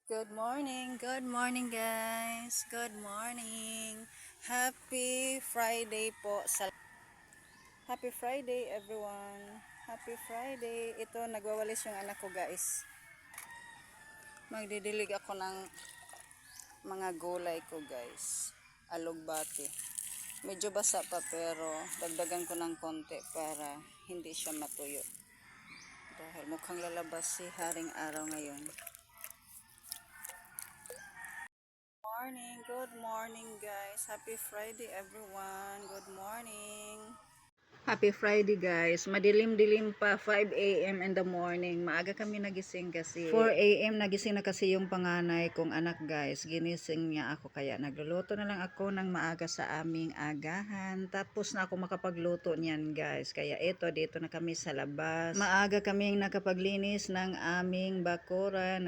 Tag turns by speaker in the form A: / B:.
A: Good morning guys. Good morning. Happy Friday po. Happy Friday everyone. Happy Friday. Ito nagwawalis yung anak ko guys. Magdidilig ako ng mga gulay ko guys. Alugbati. Medyo basa pa pero dagdagan ko ng konti para hindi siya matuyo. Dahil mukhang lalabas si Haring Araw ngayon. Good morning guys. Happy Friday everyone. Good morning. Happy Friday guys. Madilim-dilim pa, 5 a.m. in the morning. Maaga kami nagising kasi 4 a.m. nagising na kasi yung panganay kong anak guys. Ginising niya ako kaya nagluluto na lang ako ng maaga sa aming agahan. Tapos na ako makapagluto niyan guys. Kaya ito, dito na kami sa labas. Maaga kaming nakapaglinis ng aming bakura, ng